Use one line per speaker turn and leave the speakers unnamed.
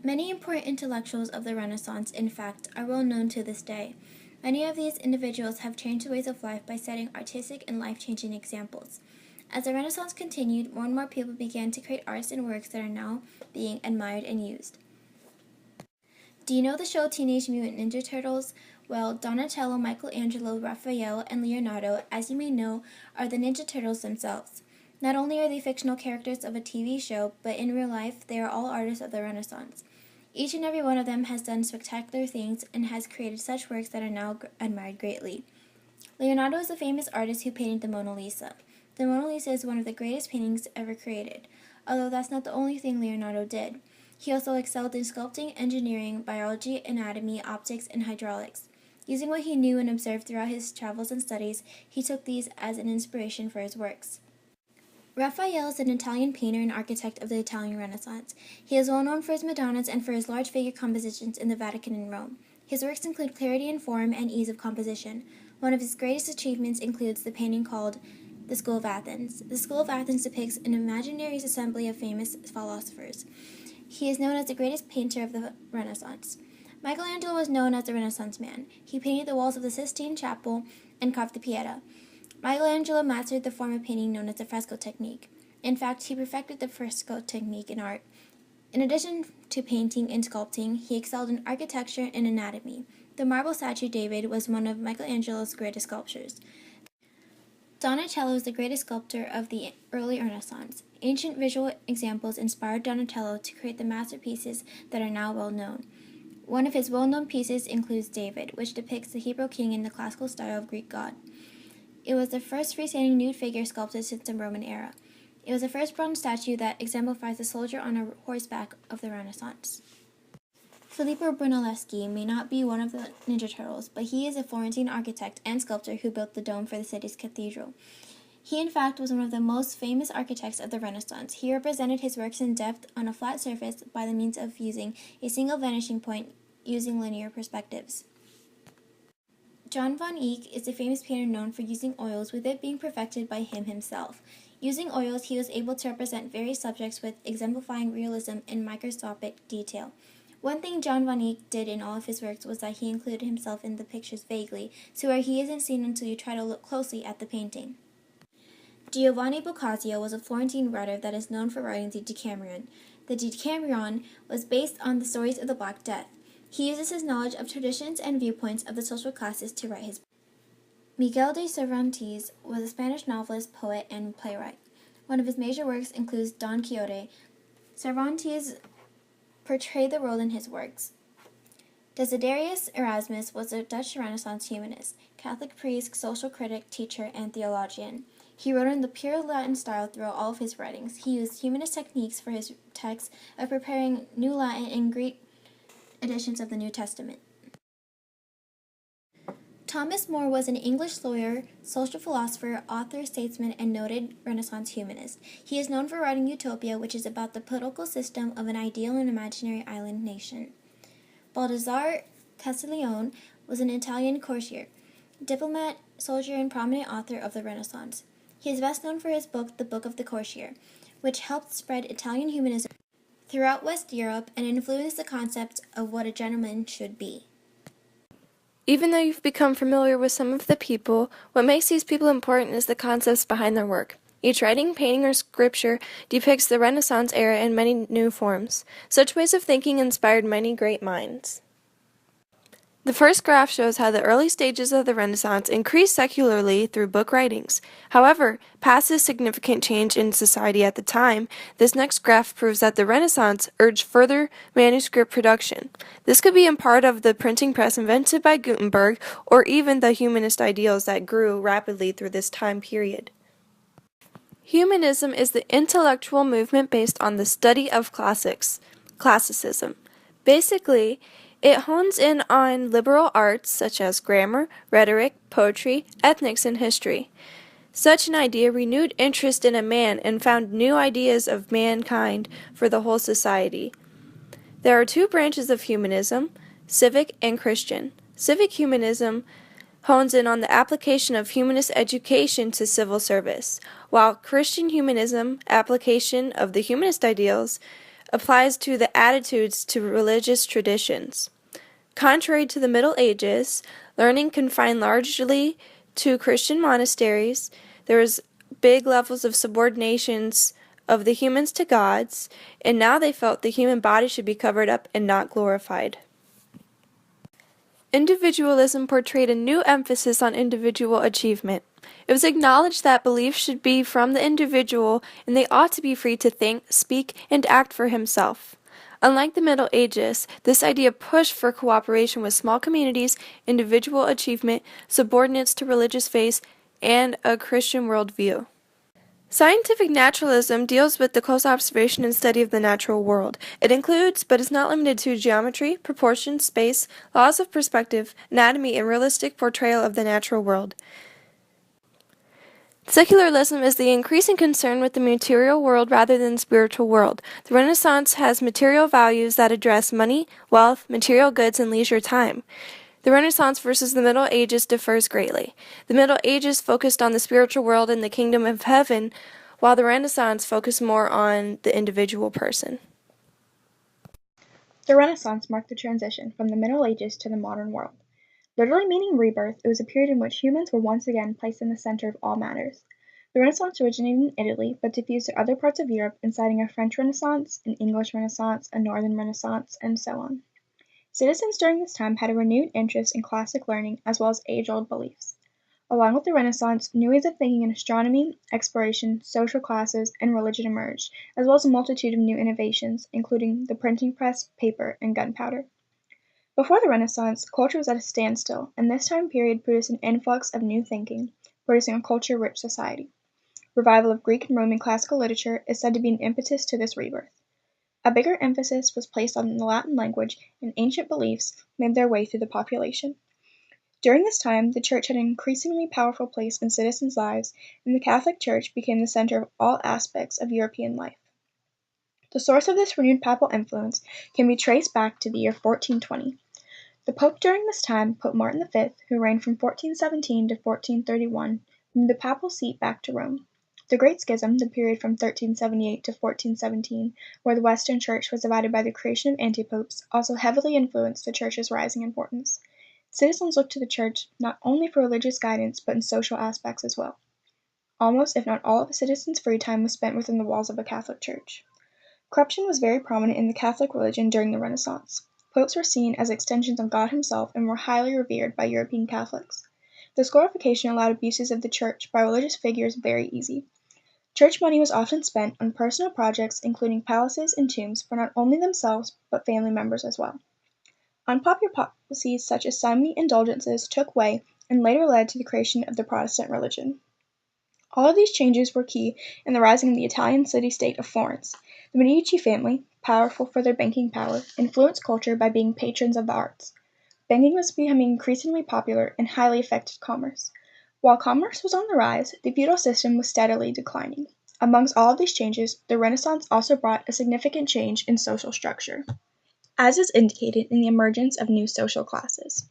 Many important intellectuals of the Renaissance, in fact, are well known to this day. Many of these individuals have changed the ways of life by setting artistic and life-changing examples. As the Renaissance continued, more and more people began to create arts and works that are now being admired and used. Do you know the show Teenage Mutant Ninja Turtles? Well, Donatello, Michelangelo, Raphael, and Leonardo, as you may know, are the Ninja Turtles themselves. Not only are they fictional characters of a TV show, but in real life, they are all artists of the Renaissance. Each and every one of them has done spectacular things and has created such works that are now admired greatly. Leonardo is a famous artist who painted the Mona Lisa. The Mona Lisa is one of the greatest paintings ever created, although that's not the only thing Leonardo did. He also excelled in sculpting, engineering, biology, anatomy, optics, and hydraulics. Using what he knew and observed throughout his travels and studies, he took these as an inspiration for his works. Raphael is an Italian painter and architect of the Italian Renaissance. He is well known for his Madonnas and for his large figure compositions in the Vatican and Rome. His works include clarity in form and ease of composition. One of his greatest achievements includes the painting called The School of Athens. The School of Athens depicts an imaginary assembly of famous philosophers. He is known as the greatest painter of the Renaissance. Michelangelo was known as the Renaissance man. He painted the walls of the Sistine Chapel and carved the Pieta. Michelangelo mastered the form of painting known as the fresco technique. In fact, he perfected the fresco technique in art. In addition to painting and sculpting, he excelled in architecture and anatomy. The marble statue David was one of Michelangelo's greatest sculptures. Donatello is the greatest sculptor of the early Renaissance. Ancient visual examples inspired Donatello to create the masterpieces that are now well known. One of his well-known pieces includes David, which depicts the Hebrew king in the classical style of Greek god. It was the first freestanding nude figure sculpted since the Roman era. It was the first bronze statue that exemplifies the soldier on a horseback of the Renaissance. Filippo Brunelleschi may not be one of the Ninja Turtles, but he is a Florentine architect and sculptor who built the dome for the city's cathedral. He, in fact, was one of the most famous architects of the Renaissance. He represented his works in depth on a flat surface by the means of using a single vanishing point using linear perspectives. John van Eyck is a famous painter known for using oils, with it being perfected by him himself. Using oils, he was able to represent various subjects with exemplifying realism and microscopic detail. One thing John van Eyck did in all of his works was that he included himself in the pictures vaguely, to where he isn't seen until you try to look closely at the painting. Giovanni Boccaccio was a Florentine writer that is known for writing the Decameron. The Decameron was based on the stories of the Black Death. He uses his knowledge of traditions and viewpoints of the social classes to write his book. Miguel de Cervantes was a Spanish novelist, poet, and playwright. One of his major works includes Don Quixote. Cervantes portrayed the world in his works. Desiderius Erasmus was a Dutch Renaissance humanist, Catholic priest, social critic, teacher, and theologian. He wrote in the pure Latin style throughout all of his writings. He used humanist techniques for his texts of preparing New Latin and Greek editions of the New Testament. Thomas More was an English lawyer, social philosopher, author, statesman, and noted Renaissance humanist. He is known for writing Utopia, which is about the political system of an ideal and imaginary island nation. Baldassare Castiglione was an Italian courtier, diplomat, soldier, and prominent author of the Renaissance. He is best known for his book, The Book of the Courtier, which helped spread Italian humanism throughout West Europe and influenced the concept of what a gentleman should be.
Even though you've become familiar with some of the people, what makes these people important is the concepts behind their work. Each writing, painting, or sculpture depicts the Renaissance era in many new forms. Such ways of thinking inspired many great minds. The first graph shows how the early stages of the Renaissance increased secularly through book writings. However, past this significant change in society at the time, this next graph proves that the Renaissance urged further manuscript production. This could be in part of the printing press invented by Gutenberg, or even the humanist ideals that grew rapidly through this time period. Humanism is the intellectual movement based on the study of classicism. Basically, it hones in on liberal arts such as grammar, rhetoric, poetry, ethics, and history. Such an idea renewed interest in a man and found new ideas of mankind for the whole society. There are two branches of humanism, civic and Christian. Civic humanism hones in on the application of humanist education to civil service, while Christian humanism, application of the humanist ideals applies to the attitudes to religious traditions. Contrary to the Middle Ages, learning confined largely to Christian monasteries. There was big levels of subordinations of the humans to gods, and now they felt the human body should be covered up and not glorified. Individualism portrayed a new emphasis on individual achievement. It was acknowledged that beliefs should be from the individual and they ought to be free to think, speak, and act for himself. Unlike the Middle Ages, this idea pushed for cooperation with small communities, individual achievement, subordinates to religious faith, and a Christian worldview. Scientific naturalism deals with the close observation and study of the natural world. It includes, but is not limited to, geometry, proportion, space, laws of perspective, anatomy, and realistic portrayal of the natural world. Secularism is the increasing concern with the material world rather than the spiritual world. The Renaissance has material values that address money, wealth, material goods, and leisure time. The Renaissance versus the Middle Ages differs greatly. The Middle Ages focused on the spiritual world and the kingdom of heaven, while the Renaissance focused more on the individual person.
The Renaissance marked the transition from the Middle Ages to the modern world. Literally meaning rebirth, it was a period in which humans were once again placed in the center of all matters. The Renaissance originated in Italy, but diffused to other parts of Europe, inciting a French Renaissance, an English Renaissance, a Northern Renaissance, and so on. Citizens during this time had a renewed interest in classic learning as well as age-old beliefs. Along with the Renaissance, new ways of thinking in astronomy, exploration, social classes, and religion emerged, as well as a multitude of new innovations, including the printing press, paper, and gunpowder. Before the Renaissance, culture was at a standstill, and this time period produced an influx of new thinking, producing a culture-rich society. Revival of Greek and Roman classical literature is said to be an impetus to this rebirth. A bigger emphasis was placed on the Latin language, and ancient beliefs made their way through the population. During this time, the Church had an increasingly powerful place in citizens' lives, and the Catholic Church became the center of all aspects of European life. The source of this renewed papal influence can be traced back to the year 1420. The Pope during this time, Pope Martin V, who reigned from 1417 to 1431, moved the papal seat back to Rome. The Great Schism, the period from 1378 to 1417, where the Western Church was divided by the creation of antipopes, also heavily influenced the Church's rising importance. Citizens looked to the Church not only for religious guidance, but in social aspects as well. Almost, if not all, of a citizen's free time was spent within the walls of a Catholic church. Corruption was very prominent in the Catholic religion during the Renaissance. Popes were seen as extensions of God himself and were highly revered by European Catholics. This glorification allowed abuses of the Church by religious figures very easy. Church money was often spent on personal projects, including palaces and tombs for not only themselves, but family members as well. Unpopular policies such as simony indulgences took way and later led to the creation of the Protestant religion. All of these changes were key in the rising of the Italian city-state of Florence. The Medici family, powerful for their banking power, influenced culture by being patrons of the arts. Banking was becoming increasingly popular and highly affected commerce. While commerce was on the rise, the feudal system was steadily declining. Amongst all of these changes, the Renaissance also brought a significant change in social structure, as is indicated in the emergence of new social classes.